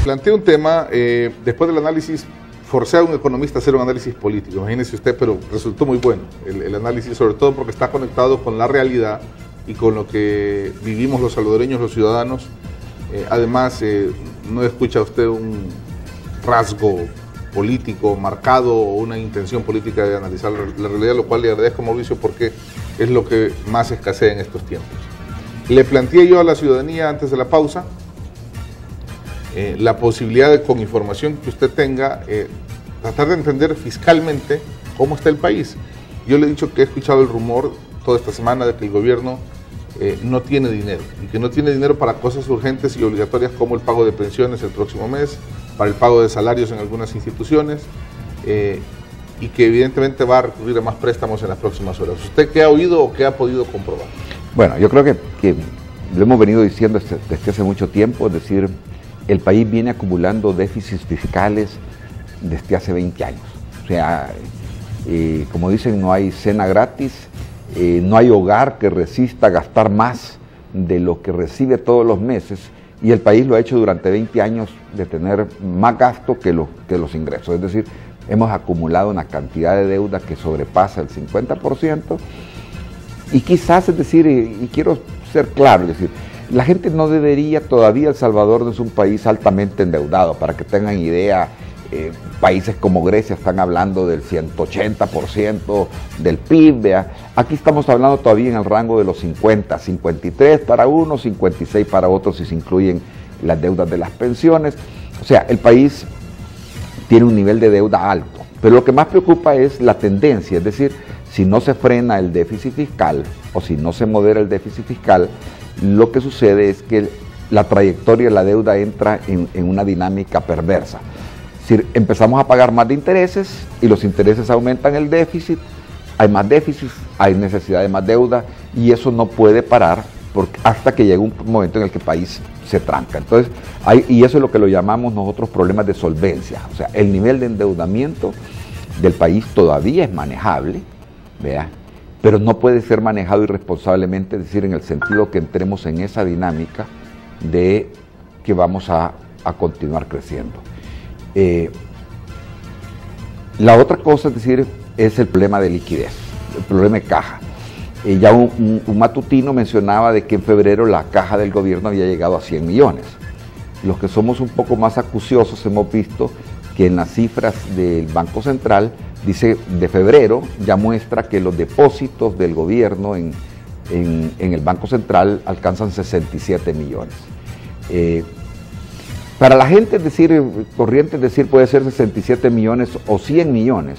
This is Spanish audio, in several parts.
planteé un tema, después del análisis, forcé a un economista a hacer un análisis político, imagínese usted, pero resultó muy bueno el análisis, sobre todo porque está conectado con la realidad y con lo que vivimos los salvadoreños, los ciudadanos. Además, no escucha usted un rasgo político marcado o una intención política de analizar la realidad, lo cual le agradezco, Mauricio, porque es lo que más escasea en estos tiempos. Le planteé yo a la ciudadanía antes de la pausa la posibilidad de, con información que usted tenga, tratar de entender fiscalmente cómo está el país. Yo le he dicho que he escuchado el rumor toda esta semana de que el gobierno no tiene dinero, y que no tiene dinero para cosas urgentes y obligatorias como el pago de pensiones el próximo mes, para el pago de salarios en algunas instituciones, y que evidentemente va a recurrir a más préstamos en las próximas horas. ¿Usted qué ha oído o qué ha podido comprobar? Bueno, yo creo que lo hemos venido diciendo desde hace mucho tiempo, es decir, el país viene acumulando déficits fiscales desde hace 20 años. O sea, como dicen, no hay cena gratis, no hay hogar que resista gastar más de lo que recibe todos los meses, y el país lo ha hecho durante 20 años de tener más gasto que los ingresos. Es decir, hemos acumulado una cantidad de deuda que sobrepasa el 50%, y quizás, es decir, y quiero ser claro, es decir, la gente no debería, todavía El Salvador no es un país altamente endeudado. Para que tengan idea, países como Grecia están hablando del 180% del PIB, ¿vea? Aquí estamos hablando todavía en el rango de los 50, 53 para unos, 56 para otros si se incluyen las deudas de las pensiones. O sea, el país tiene un nivel de deuda alto, pero lo que más preocupa es la tendencia, es decir, si no se frena el déficit fiscal o si no se modera el déficit fiscal, lo que sucede es que la trayectoria de la deuda entra en una dinámica perversa. Es decir, empezamos a pagar más de intereses y los intereses aumentan el déficit, hay más déficit, hay necesidad de más deuda, y eso no puede parar hasta que llega un momento en el que el país se tranca. Entonces, y eso es lo que lo llamamos nosotros problemas de solvencia. O sea, el nivel de endeudamiento del país todavía es manejable, ¿vea? Pero no puede ser manejado irresponsablemente, es decir, en el sentido que entremos en esa dinámica de que vamos a continuar creciendo. La otra cosa, es decir, es el problema de liquidez, el problema de caja. Ya un matutino mencionaba de que en febrero la caja del gobierno había llegado a 100 millones. Los que somos un poco más acuciosos hemos visto que en las cifras del Banco Central, dice de febrero, ya muestra que los depósitos del gobierno en el Banco Central alcanzan 67 millones. Para la gente, es decir, corriente, es decir, puede ser 67 millones o 100 millones.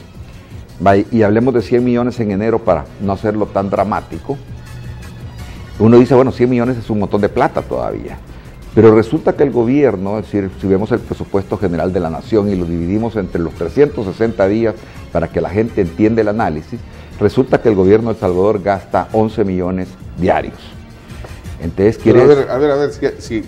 Y hablemos de 100 millones en enero para no hacerlo tan dramático. Uno dice, bueno, 100 millones es un montón de plata todavía. Pero resulta que el gobierno, es decir, si vemos el presupuesto general de la nación y lo dividimos entre los 360 días para que la gente entienda el análisis, resulta que el gobierno de El Salvador gasta 11 millones diarios. Entonces, quiere... A ver, si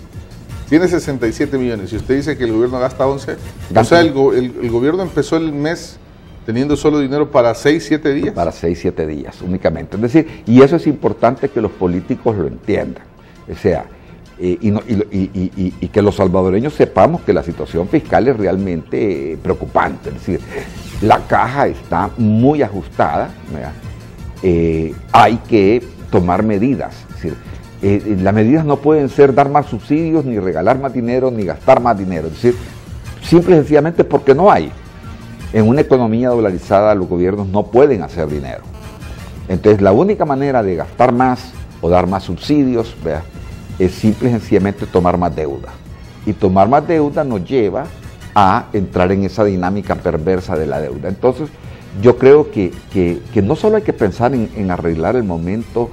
tiene 67 millones y usted dice que el gobierno gasta 11, o sea, el gobierno empezó el mes teniendo solo dinero para 6, 7 días. Para 6, 7 días únicamente. Es decir, y eso es importante que los políticos lo entiendan. O sea, y que los salvadoreños sepamos que la situación fiscal es realmente preocupante. Es decir, la caja está muy ajustada, hay que tomar medidas. Es decir, las medidas no pueden ser dar más subsidios, ni regalar más dinero, ni gastar más dinero. Es decir, simple y sencillamente porque no hay. En una economía dolarizada los gobiernos no pueden hacer dinero. Entonces la única manera de gastar más o dar más subsidios, es simple y sencillamente tomar más deuda. Y tomar más deuda nos lleva a entrar en esa dinámica perversa de la deuda. Entonces yo creo que no solo hay que pensar en arreglar el momento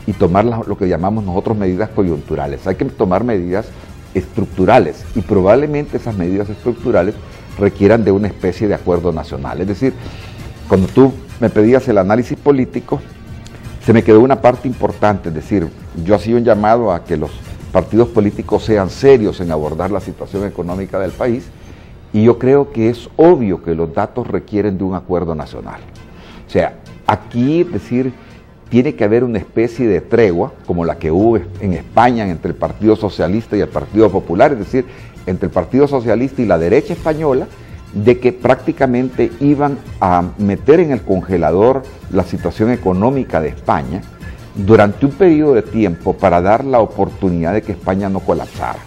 y tomar lo que llamamos nosotros medidas coyunturales, hay que tomar medidas estructurales, y probablemente esas medidas estructurales requieran de una especie de acuerdo nacional. Es decir, cuando tú me pedías el análisis político, se me quedó una parte importante, es decir, yo hacía un llamado a que los partidos políticos sean serios en abordar la situación económica del país, y yo creo que es obvio que los datos requieren de un acuerdo nacional. O sea, aquí, es decir, tiene que haber una especie de tregua, como la que hubo en España entre el Partido Socialista y el Partido Popular, es decir, entre el Partido Socialista y la derecha española, de que prácticamente iban a meter en el congelador la situación económica de España durante un periodo de tiempo para dar la oportunidad de que España no colapsara.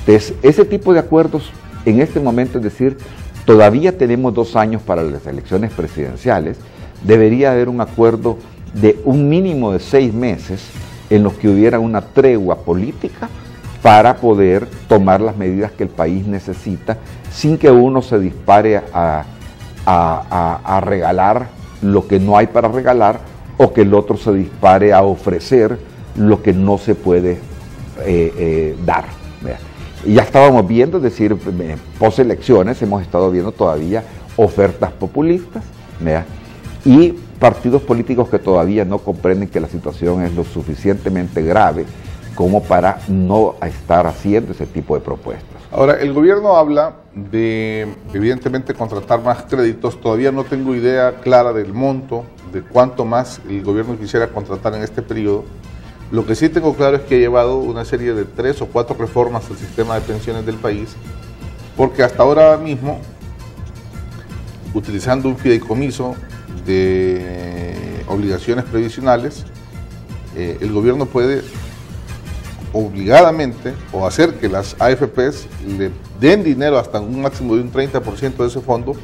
Entonces, ese tipo de acuerdos en este momento, es decir, todavía tenemos 2 años para las elecciones presidenciales, debería haber un acuerdo de un mínimo de 6 meses en los que hubiera una tregua política para poder tomar las medidas que el país necesita sin que uno se dispare a regalar lo que no hay para regalar o que el otro se dispare a ofrecer lo que no se puede dar. ¿Verdad? Y ya estábamos viendo, es decir, post elecciones hemos estado viendo todavía ofertas populistas, ¿verdad? Y partidos políticos que todavía no comprenden que la situación es lo suficientemente grave como para no estar haciendo ese tipo de propuestas. Ahora, el gobierno habla de, evidentemente, contratar más créditos. Todavía no tengo idea clara del monto, de cuánto más el gobierno quisiera contratar en este periodo. Lo que sí tengo claro es que ha llevado una serie de 3 o 4 reformas al sistema de pensiones del país, porque hasta ahora mismo, utilizando un fideicomiso de obligaciones previsionales, el gobierno puede obligadamente o hacer que las AFPs le den dinero hasta un máximo de un 30% de ese fondo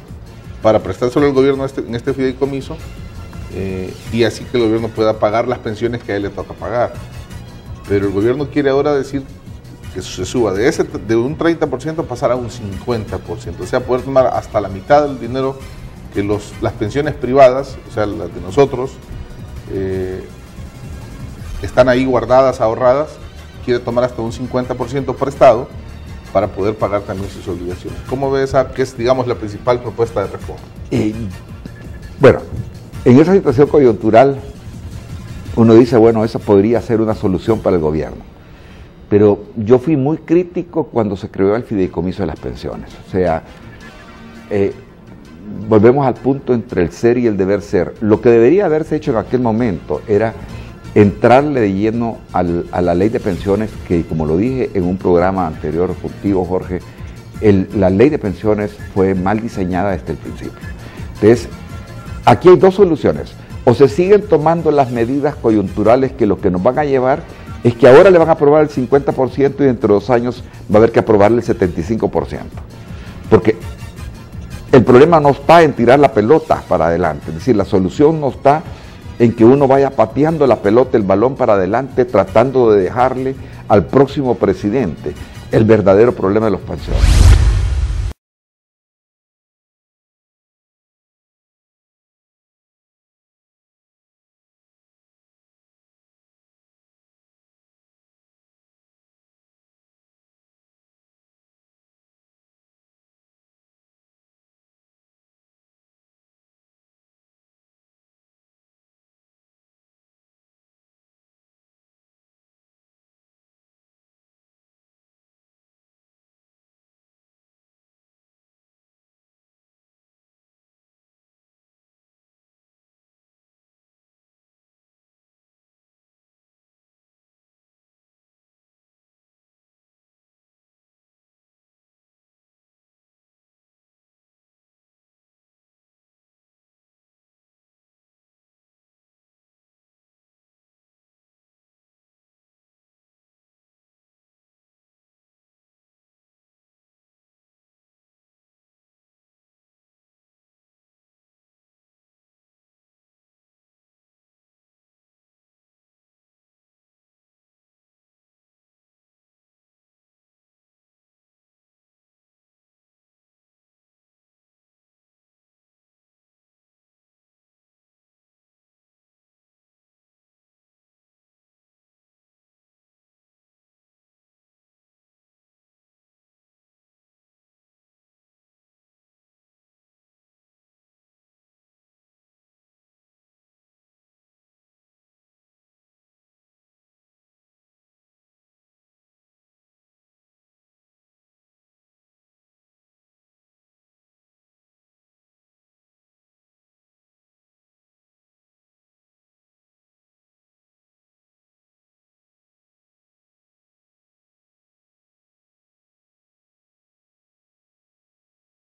para prestárselo al gobierno en este fideicomiso, y así que el gobierno pueda pagar las pensiones que a él le toca pagar. Pero el gobierno quiere ahora decir que se suba de un 30% pasar a un 50%, o sea, poder tomar hasta la mitad del dinero que las pensiones privadas, o sea, las de nosotros, están ahí guardadas, ahorradas. Quiere tomar hasta un 50% prestado para poder pagar también sus obligaciones. ¿Cómo ve esa, que es, digamos, la principal propuesta de reforma? Bueno, en esa situación coyuntural, uno dice, bueno, esa podría ser una solución para el gobierno. Pero yo fui muy crítico cuando se creó el fideicomiso de las pensiones. O sea, volvemos al punto entre el ser y el deber ser. Lo que debería haberse hecho en aquel momento era entrarle de lleno a la ley de pensiones, que como lo dije en un programa anterior contigo, Jorge, la ley de pensiones fue mal diseñada desde el principio. Entonces, aquí hay 2 soluciones. O se siguen tomando las medidas coyunturales que lo que nos van a llevar es que ahora le van a aprobar el 50% y dentro de 2 años va a haber que aprobarle el 75%. Porque el problema no está en tirar la pelota para adelante, es decir, la solución no está en que uno vaya pateando la pelota, el balón para adelante, tratando de dejarle al próximo presidente el verdadero problema de los pensiones.